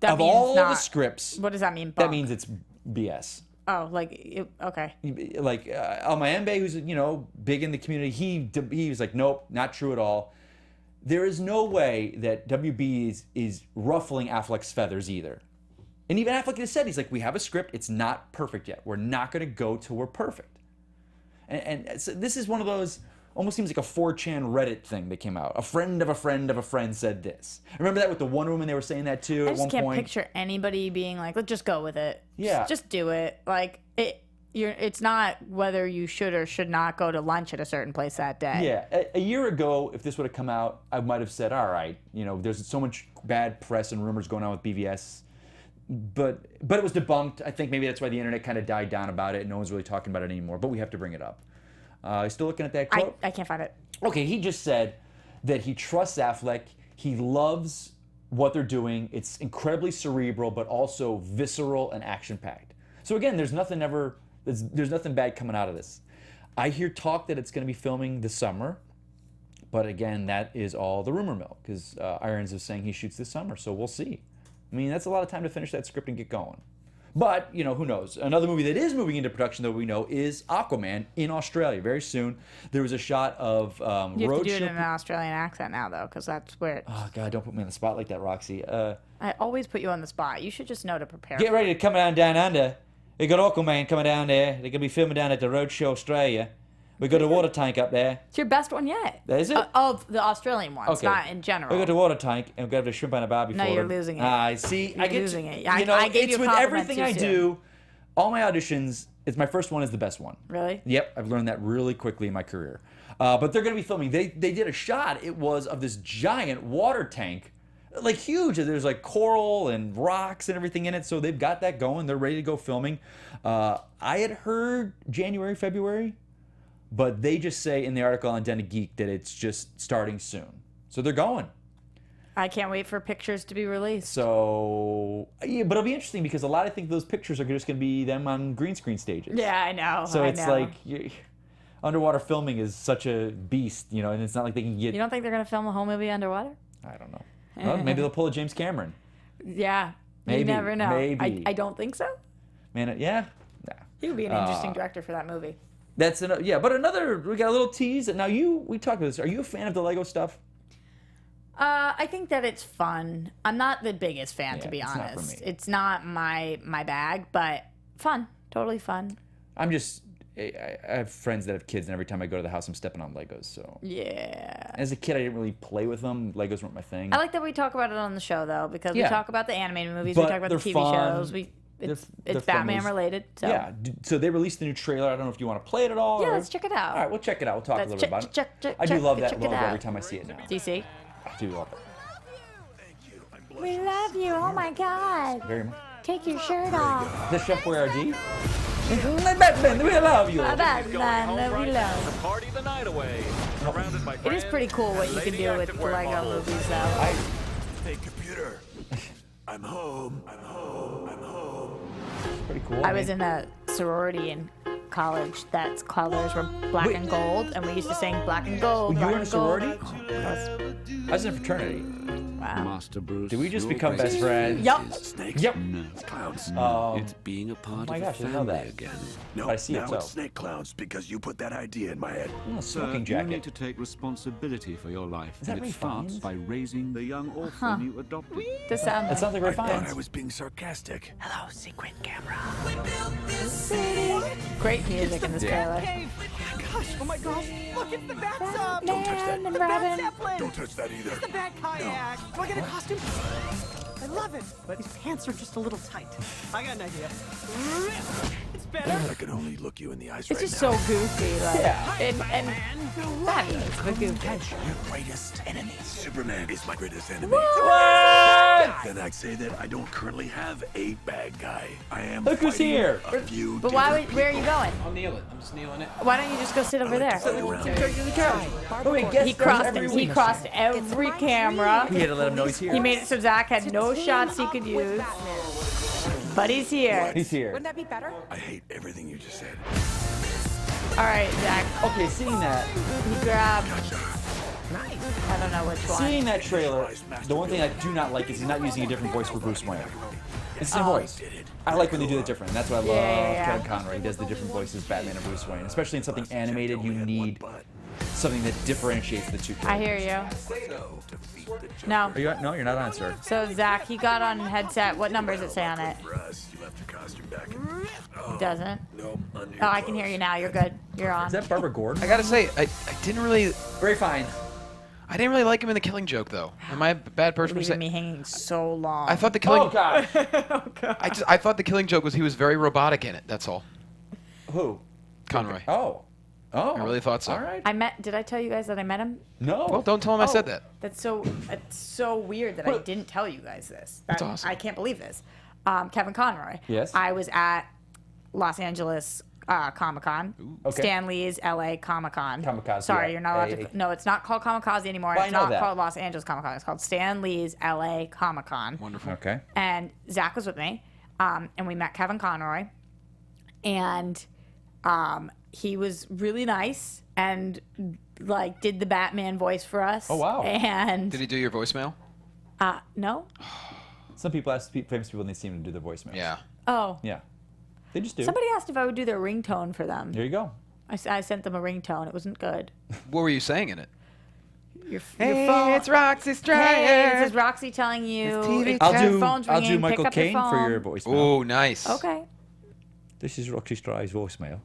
That of means all not, the scripts. What does that mean, bunk? That means it's BS. Oh, okay. Like El Mayembe, who's big in the community, he was like, nope, not true at all. There is no way that WB is ruffling Affleck's feathers either. And even Affleck has said, he's like, we have a script, it's not perfect yet. We're not going to go till we're perfect. And so this is one of those, almost seems like a 4chan Reddit thing that came out. A friend of a friend of a friend said this. Remember that with the Wonder Woman, they were saying that too at one point? I just can't picture anybody being like, let's just go with it. Yeah. Just do it. Like, it's not whether you should or should not go to lunch at a certain place that day. Yeah, a year ago, if this would have come out, I might have said, all right, there's so much bad press and rumors going on with BVS. But it was debunked. I think maybe that's why the internet kind of died down about it and no one's really talking about it anymore. But we have to bring it up. Still looking at that quote? I can't find it. Okay, he just said that he trusts Affleck. He loves what they're doing. It's incredibly cerebral, but also visceral and action-packed. So again, there's nothing bad coming out of this. I hear talk that it's going to be filming this summer, but again, that is all the rumor mill because Irons is saying he shoots this summer, so we'll see. I mean, that's a lot of time to finish that script and get going. But, who knows? Another movie that is moving into production, though, we know, is Aquaman in Australia very soon. There was a shot of You have to do it in an Australian accent now, though, because that's weird. Oh, God, don't put me on the spot like that, Roxy. I always put you on the spot. You should just know to prepare. Get ready to come down under. We got Aquaman coming down there. They're going to be filming down at the Roadshow Australia. We got a water tank up there. It's your best one yet. Is it? Of the Australian ones, Okay. not in general. We got the water tank, and we've got the shrimp on a barbie for No, you're them. losing it. I see. You're I get losing to, it. I gave you a with compliment everything too I soon. do, all my auditions, it's my first one is the best one. Really? Yep, I've learned that really quickly in my career. But they're going to be filming. They did a shot. It was of this giant water tank, like huge. There's like coral and rocks and everything in it. So they've got that going. They're ready to go filming. I had heard January, February, but they just say in the article on Den of Geek that it's just starting soon. So they're going. I can't wait for pictures to be released. So, yeah, but it'll be interesting because a lot of think those pictures are just going to be them on green screen stages. Yeah, I know. So I it's know. like underwater filming is such a beast, and it's not like they can get. You don't think they're gonna film a whole movie underwater? I don't know. Well, maybe they'll pull a James Cameron. Yeah. Maybe, You never know. maybe. I don't think so. Man, yeah. Nah. He would be an interesting director for that movie. That's but another. We got a little tease. Now we talked about this. Are you a fan of the Lego stuff? I think that it's fun. I'm not the biggest fan, to be it's not for honest. me. It's not my bag, but fun. Totally fun. I have friends that have kids, and every time I go to the house, I'm stepping on Legos. So Yeah. as a kid, I didn't really play with them. Legos weren't my thing. I like that we talk about it on the show, though, because we Yeah. talk about the animated movies, But we talk about the they're TV fun. shows. They're It's fun Batman movies. related. So. Yeah. So they released the new trailer. I don't know if you want to play it at all. Yeah, or... let's check it out. All right, we'll check it out. We'll talk Let's a little bit about it. I do check love it that logo out. every time I see it now. DC. I do love it. We love you. Oh my God. Very much. Take your shirt off. The Chef Boyardee? Batman, we love you. Batman, we love. Party the night away. Surrounded by It is pretty cool what you can do with Lego movies, though. Hey, computer. I'm home. Pretty cool. I was in a sorority in college that's colors were black and gold, and we used to sing black and gold. You black were in a and gold. sorority? Yes. I was in a fraternity. Wow. Master Bruce. Did we just become best friends? Yup. Snakes? Yep. No. Clowns. It's being a part my of gosh, I the didn't know family that. again. No, I see it, now so. it's snake clowns because you put that idea in my head. Oh, smoking You need jacket. to take responsibility for your life, Is that and Ray it starts Fiennes? by raising the young orphan you adopted. This sounds. That sounds like Ray I thought I Fiennes. was being sarcastic. Hello, secret camera. Great music in this trailer. Oh my gosh, look, it's the bathtub! Don't touch that. And The Bat Robin. Zeppelin! Don't touch that either. The Bat Kayak! Do I get a costume? I love it, but his pants are just a little tight. I got an idea. It's better. I can only look you in the eyes It's right just now. so goofy, like, Yeah. and fabulous, but goofy. Your greatest enemy. Superman is my greatest enemy. What? What? Then I'd say that I don't currently have a bad guy. I am Look who's fighting here. a few But why? different Where are you people. going? I'll kneel it. I'm just kneeling it. Why don't you just go sit over there? He crossed him. He crossed every camera. He had to let him know he's here. He made it so Zach had no shots he could use. But he's here. He's here. Wouldn't that be better? I hate everything you just said. All right, Zach. Okay, seeing that, He grabbed. I don't know which one. seeing that trailer, the one thing I do not like is he's not using a different voice for Bruce Wayne. It's the same voice. I like when they do it different. That's why I love Yeah. Kevin Conroy. He does the different voices, Batman and Bruce Wayne. Especially in something animated, you need something that differentiates the two. I hear you. No. Are you? No, you're not on, sir. So Zach, he got on headset. What number does it say on it? Russ, you left your costume back. It doesn't. Nope, under your Oh, I can hear you now. You're good. You're on. Is that Barbara Gordon? I gotta say, I didn't really like him in The Killing Joke, though. Am I a bad person for Leaving saying? me hanging so long. I thought the Killing. Oh God. I thought the Killing Joke was he was very robotic in it. That's all. Who? Conroy. Oh. Oh. I really thought so. All right. Did I tell you guys that I met him? No. Well, don't tell him I said that. It's so weird that I didn't tell you guys this. That's awesome. I can't believe this. Kevin Conroy. Yes. I was at Los Angeles Comic-Con. Okay. Stan Lee's LA Comic-Con. Kamikaze, Sorry, yeah. you're not allowed AA. to. No, it's not called Kamikaze anymore. Well, I It's know not that. called Los Angeles Comic-Con. It's called Stan Lee's LA Comic-Con. Wonderful. Okay. And Zach was with me, and we met Kevin Conroy, and he was really nice and like did the Batman voice for us. Oh, wow. And Did he do your voicemail? no. Some people ask famous people when they see them to do their voicemail. Yeah. Oh. Yeah. They just do. Somebody asked if I would do their ringtone for them. There you go. I sent them a ringtone. It wasn't good. What were you saying in it? Your phone. it's Roxy Striar. Hey, this is Roxy telling you. It's TV if I'll your do. phone's I'll ringing, do Michael pick up your Caine for phone. your voicemail. Oh, nice. Okay. This is Roxy Striar's voicemail.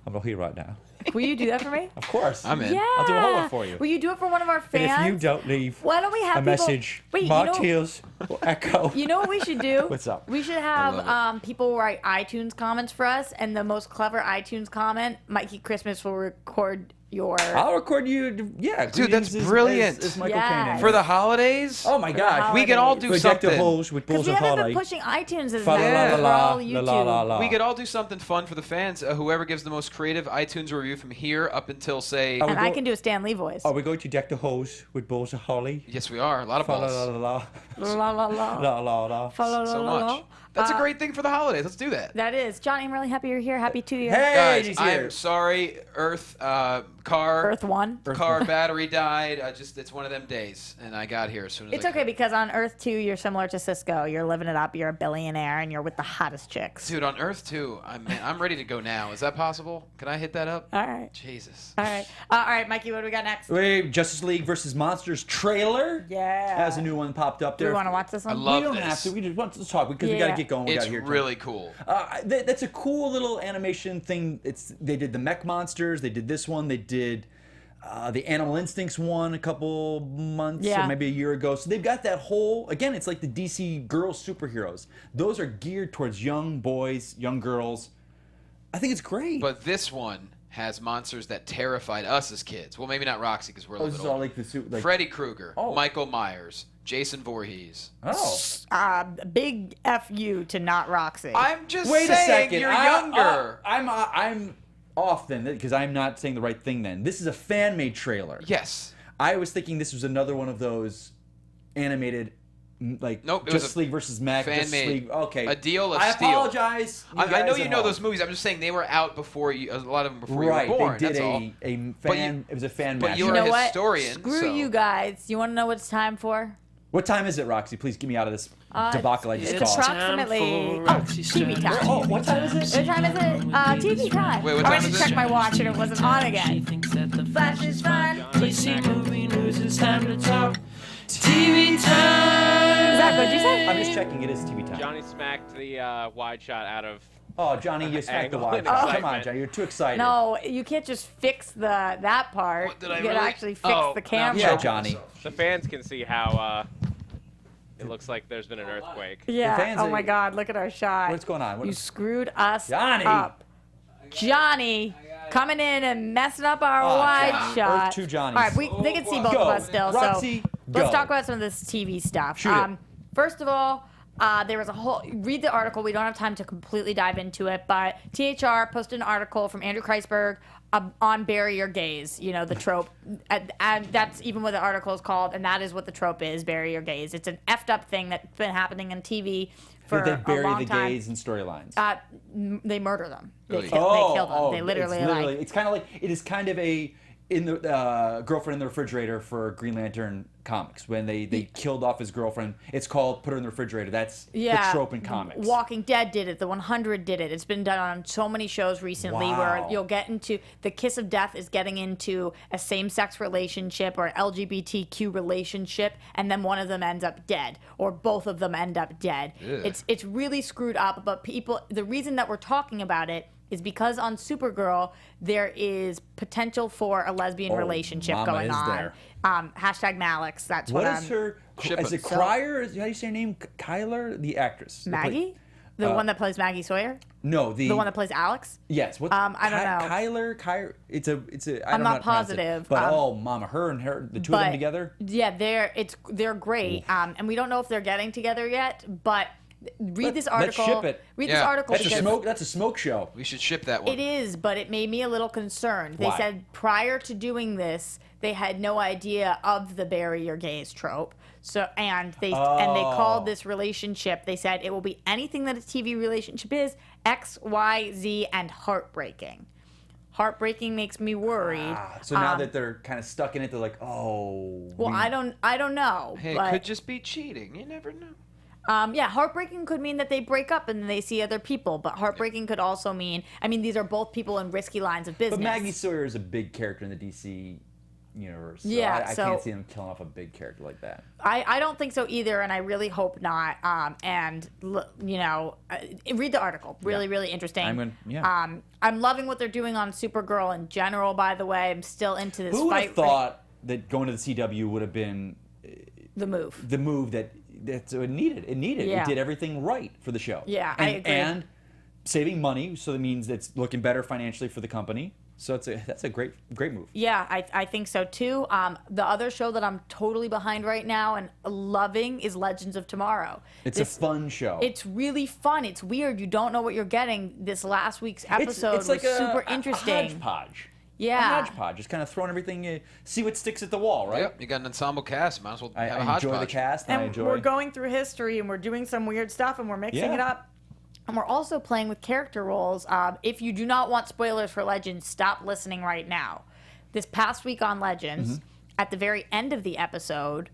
I'm not here right now. Will you do that for me? Of course. I'm in. Yeah. I'll do a whole lot for you. Will you do it for one of our fans? And if you don't leave Why don't we have a people... message, Wait, my you know... tears will echo. You know what we should do? What's up? We should love have people write iTunes comments for us, and the most clever iTunes comment, Mikey Christmas will record your... I'll record you. Yeah, Dude, that's greetings brilliant. As Michael Yeah. Caine. For the holidays? Oh my gosh. We can all do Project something. a holes with Because balls we of haven't holly. been pushing iTunes as Fa la much. la We're la all la YouTube. la la la. We could all do something fun for the fans. Whoever gives the most creative iTunes review from here up until, say... And I can do a Stan Lee voice. Are we going to deck the holes with balls of holly? Yes, we are. A lot of Fa la balls. la la La la la. la la la. Fa la la So la la. much. That's a great thing for the holidays. Let's do that. That is. Johnny, I'm really happy you're here. Happy 2 years. Hey, Guys, he's here. I'm sorry. Earth, car... Earth 1. Car battery died. It's one of them days, and I got here as soon as It's I okay could. because on Earth 2, you're similar to Cisco. You're living it up. You're a billionaire, and you're with the hottest chicks. Dude, on Earth 2, I'm ready to go now. Is that possible? Can I hit that up? All right. Jesus. All right. All right, Mikey, what do we got next? Wait, Justice League versus Monsters trailer. Yeah. Has a new one popped up Do there. we want to watch this one? I love We don't this. have to. We just want to talk because we got to Yeah. get going. We It's got here. really cool. That's a cool little animation thing. They did the mech monsters. They did this one. They did the Animal Instincts one a couple months Yeah. or maybe a year ago. So they've got that whole, again, it's like the DC girls superheroes. Those are geared towards young boys, young girls. I think it's great. But this one has monsters that terrified us as kids. Well, maybe not Roxy because we're a oh, little this bit is all older. like the suit. Like, Freddy Krueger, Oh. Michael Myers, Jason Voorhees. oh. Big F you to not Roxy. I'm just Wait a saying second. you're younger. I'm off then because I'm not saying the right thing then. This is a fan-made trailer. Yes. I was thinking this was another one of those animated, like Nope, it was Justice a League versus Mech. Justice fan-made. League. Okay, A deal of I steel. apologize. I know guys you at know home. those movies. I'm just saying they were out before you. A lot of them before Right, you were born. they did that's all. a But fan. It was a fan but match. you're you know a what? historian, Screw so- you guys. You want to know what it's time for? What time is it, Roxy? Please get me out of this debacle I just It's caused. approximately TV time. Oh, what time is it? What time is it? TV time. Wait, what I time went is to it? check my watch and it wasn't on again. Flash is fun. DC movie news, it's time to talk TV time. Zach, what'd you say? I'm just checking. It is TV time. Johnny smacked the wide shot out of. Oh, Johnny, you smacked the Angle watch. and Come on, excitement. Johnny, you're too excited. No, you can't just fix that part. What, did I you gotta really? actually fix Oh, the now I'm camera. Yeah, Johnny. The fans can see how it looks like there's been an earthquake. Yeah. The fans Oh are- my God! Look at our shot. What's going on? What You is- screwed us Johnny. up. Johnny coming in and messing up our Oh, wide Johnny. shot. Earth two Johnnies. All right, they can see both Go. of us still. Roxy, so let's go. talk about some of this TV stuff. Shoot it. First of all, there was a whole. Read the article. We don't have time to completely dive into it, but THR posted an article from Andrew Kreisberg on bury your gays. You know, the trope, and that's even what the article is called, and that is what the trope is: bury your gays. It's an effed up thing that's been happening on TV for they a bury long the time. gays in storylines. They murder them. They yeah. kill them. They literally it's kind of like it is kind of a in the girlfriend in the refrigerator for Green Lantern comics when they killed off his girlfriend. It's called put her in the refrigerator. That's the trope in comics. Walking Dead did it. The 100 did it. It's been done on so many shows recently where you'll get into the kiss of death is getting into a same-sex relationship or an LGBTQ relationship, and then one of them ends up dead or both of them end up dead. Ugh. It's really screwed up. But people, the reason that we're talking about it is because on Supergirl there is potential for a lesbian relationship Mama going is on. there. Hashtag Malix. That's what What is her? Is it Cryer? How do you say her name? Kyler, the actress. Maggie? The one that plays Maggie Sawyer? No, the one that plays Alex? Yes. What? I don't know. Kyler. It's a. I I'm don't know how not to pronounce it. positive. But Mama, her, the two of them together. Yeah, they're great. And we don't know if they're getting together yet, but read this article. Let's ship it. Read this article. That's a smoke show. We should ship that one. It is, but it made me a little concerned. They Why? said prior to doing this, they had no idea of the bury your gays trope. So and they called this relationship. They said it will be anything that a TV relationship is: X, Y, Z, and heartbreaking. Heartbreaking makes me worried. So now that they're kind of stuck in it, they're like, oh. Well, I don't know. Hey, but, it could just be cheating. You never know. Yeah, heartbreaking could mean that they break up and they see other people, but heartbreaking could also mean, these are both people in risky lines of business. But Maggie Sawyer is a big character in the DC universe. So Yeah, I can't see them killing off a big character like that. I don't think so either, and I really hope not. Read the article. Really interesting. I'm loving what they're doing on Supergirl in general, by the way. I'm still into this Who would fight. have thought that going to the CW would have been the move? The move that it needed. It needed. Yeah. It did everything right for the show. Yeah, and, I agree. And saving money, so that means it's looking better financially for the company. So that's a great move. Yeah, I think so too. The other show that I'm totally behind right now and loving is Legends of Tomorrow. It's a fun show. It's really fun. It's weird. You don't know what you're getting. This last week's episode it's like was super interesting. A hodgepodge. Yeah. A hodgepodge. Just kind of throwing everything, see what sticks at the wall, right? Yep, you got an ensemble cast. Might as well have a I hodgepodge. enjoy the cast, and I enjoy. We're going through history, and we're doing some weird stuff, and we're mixing it up. And we're also playing with character roles. If you do not want spoilers for Legends, stop listening right now. This past week on Legends, at the very end of the episode,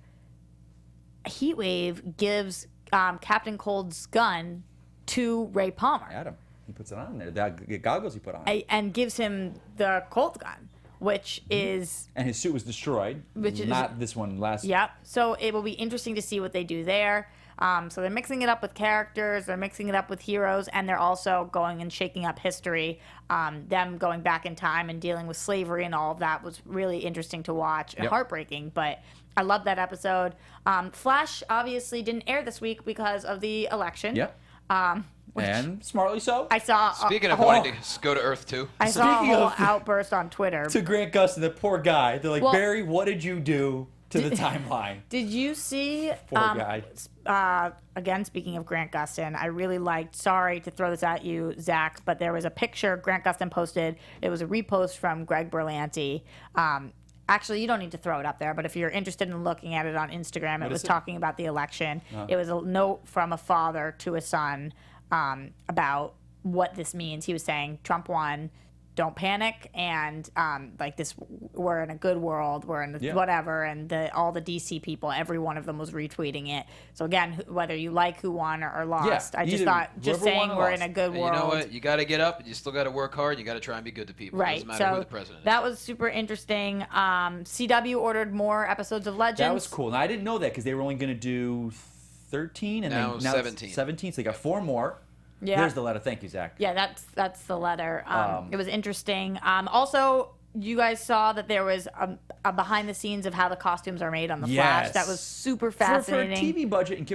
Heatwave gives Captain Cold's gun to Ray Palmer. Adam. He puts it on there. The goggles he put on. And gives him the Colt gun, which is... And his suit was destroyed. Which is not this one last... Yep. So it will be interesting to see what they do there. So they're mixing it up with characters, they're mixing it up with heroes, and they're also going and shaking up history. Them going back in time and dealing with slavery and all of that was really interesting to watch and heartbreaking, but I love that episode. Flash obviously didn't air this week because of the election. Yep. And smartly so. I saw Speaking of wanting to go to Earth too. I saw a whole outburst on Twitter. To Grant Gustin, the poor guy. They're like, Barry, what did you do to the timeline? Did you see... Poor guy. Again, speaking of Grant Gustin, I really liked, sorry to throw this at you, Zach, but there was a picture Grant Gustin posted. It was a repost from Greg Berlanti. Actually, you don't need to throw it up there, but if you're interested in looking at it on Instagram, it was talking about the election. It was a note from a father to a son about what this means. He was saying Trump won, don't panic, and we're in a good world, we're in whatever, and all the DC people, every one of them was retweeting it. So again, whether you like who won or lost, I just thought saying we're in a good world. You know what? You got to get up, and you still got to work hard. You got to try and be good to people. Right. It doesn't matter who the president is. That was super interesting. CW ordered more episodes of Legends. That was cool. And I didn't know that because they were only going to do 13 and now 17. 17, so they got 4 more. Yeah. There's the letter. Thank you, Zach. Yeah, that's the letter. It was interesting. Also, you guys saw that there was a behind the scenes of how the costumes are made on the Flash. That was super fascinating. For a TV budget.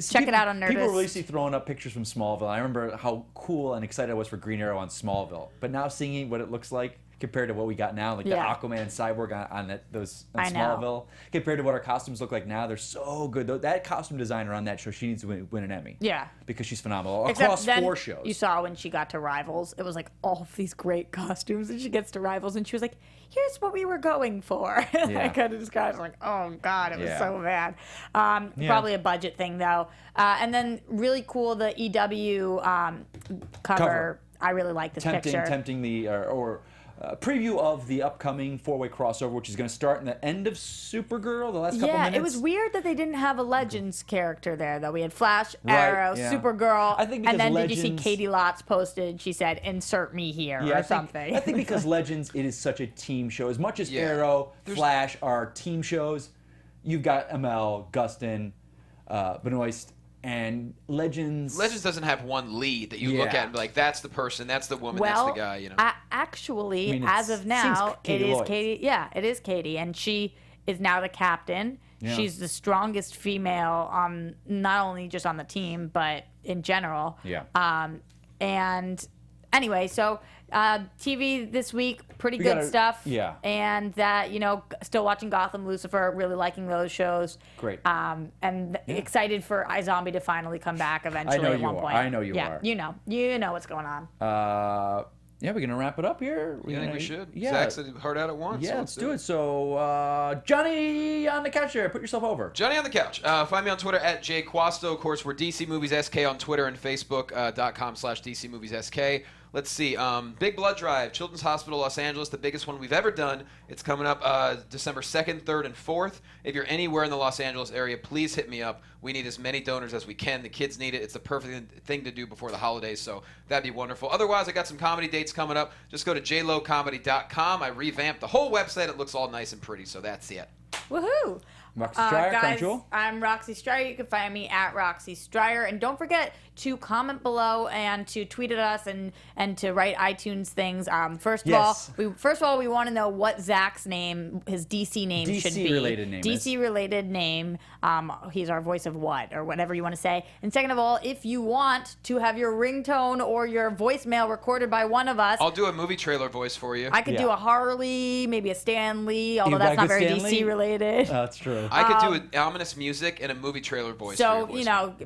Check it out on Nerdist. People were really throwing up pictures from Smallville. I remember how cool and excited I was for Green Arrow on Smallville. But now seeing what it looks like, compared to what we got now, like the Aquaman and Cyborg on Smallville. Compared to what our costumes look like now, they're so good. That costume designer on that show, she needs to win an Emmy. Yeah. Because she's phenomenal Except across 4 shows. You saw when she got to Rivals, it was like all of these great costumes, and she gets to Rivals, and she was like, "Here's what we were going for." I kind of described it like, "Oh God, it was so bad." Probably a budget thing though. And then really cool, the EW cover. I really like this picture. Tempting the preview of the upcoming 4-way crossover, which is going to start in the end of Supergirl, the last couple minutes. Yeah, it was weird that they didn't have a Legends character there, though. We had Flash, Arrow, Supergirl, and then did you see Katie Lotz posted? She said, "Insert me here," or something. I think because Legends, it is such a team show. As much as Arrow, Flash are team shows, you've got ML, Gustin, Benoist, and Legends doesn't have one lead that you look at and be like, that's the person, that's the woman, that's the guy, you know. Actually, as of now, it is Katie. Yeah, it is Katie, and she is now the captain. Yeah. She's the strongest female, not only just on the team, but in general. Yeah. And anyway, so TV this week, pretty good stuff. Yeah. And that, still watching Gotham, Lucifer, really liking those shows. Great. And excited for iZombie to finally come back eventually at one point. I know you are. You know what's going on. Yeah, we're gonna wrap it up here. I think we should. Yeah. Zach said heart out at once. Yeah, let's do it. So, Johnny on the couch here, put yourself over. Johnny on the couch. Find me on Twitter at JQuasto. Of course, we're DC Movies SK on Twitter and Facebook.com/DC Movies SK. Let's see. Big Blood Drive, Children's Hospital, Los Angeles, the biggest one we've ever done. It's coming up December 2nd, 3rd, and 4th. If you're anywhere in the Los Angeles area, please hit me up. We need as many donors as we can. The kids need it. It's the perfect thing to do before the holidays, so that'd be wonderful. Otherwise, I got some comedy dates coming up. Just go to jlocomedy.com. I revamped the whole website. It looks all nice and pretty, so that's it. Woohoo! Roxy Striar, guys, Crunchyroll. I'm Roxy Striar. You can find me at Roxy Striar. And don't forget to comment below and to tweet at us and to write iTunes things. First of all, we want to know what Zach's name, his DC name should be. DC-related name. DC-related name. He's our voice of what, or whatever you want to say. And second of all, if you want to have your ringtone or your voicemail recorded by one of us. I'll do a movie trailer voice for you. I could do a Harley, maybe a Stan Lee, although that's not very DC-related. That's true. I could do an ominous music and a movie trailer voice. So,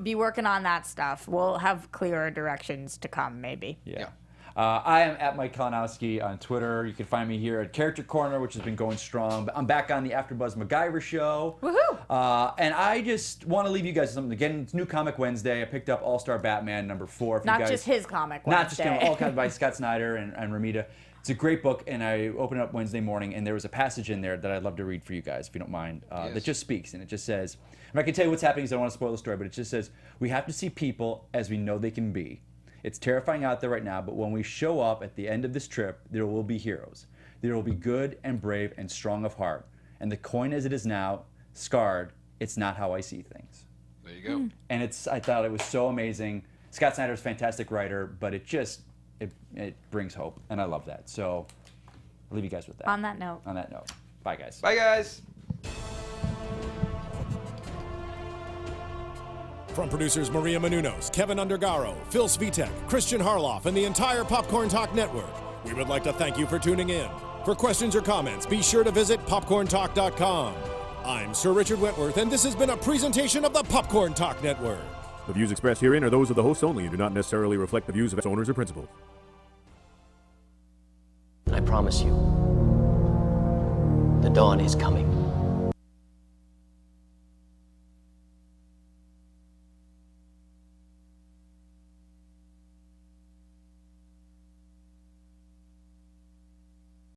be working on that stuff. We'll have clearer directions to come, maybe. Yeah. I am at Mike Kalinowski on Twitter. You can find me here at Character Corner, which has been going strong. I'm back on the AfterBuzz MacGyver show. Woohoo! And I just want to leave you guys with something. Again, it's New Comic Wednesday. I picked up All-Star Batman #4. Not just his comic Wednesday. Not just him. All kinds by Scott Sneider and Ramita. It's a great book, and I opened it up Wednesday morning, and there was a passage in there that I'd love to read for you guys, if you don't mind, that just speaks, and it just says, and I can tell you what's happening because I don't want to spoil the story, but it just says, we have to see people as we know they can be. It's terrifying out there right now, but when we show up at the end of this trip, there will be heroes. There will be good and brave and strong of heart. And the coin as it is now, scarred, it's not how I see things. There you go. And I thought it was so amazing. Scott Snyder's a fantastic writer, but it brings hope, and I love that. So I'll leave you guys with that. On that note. Bye, guys. Bye, guys. From producers Maria Menounos, Kevin Undergaro, Phil Svitek, Kristian Harloff, and the entire Popcorn Talk Network, we would like to thank you for tuning in. For questions or comments, be sure to visit popcorntalk.com. I'm Sir Richard Wentworth, and this has been a presentation of the Popcorn Talk Network. The views expressed herein are those of the hosts only and do not necessarily reflect the views of its owners or principals. I promise you, the dawn is coming.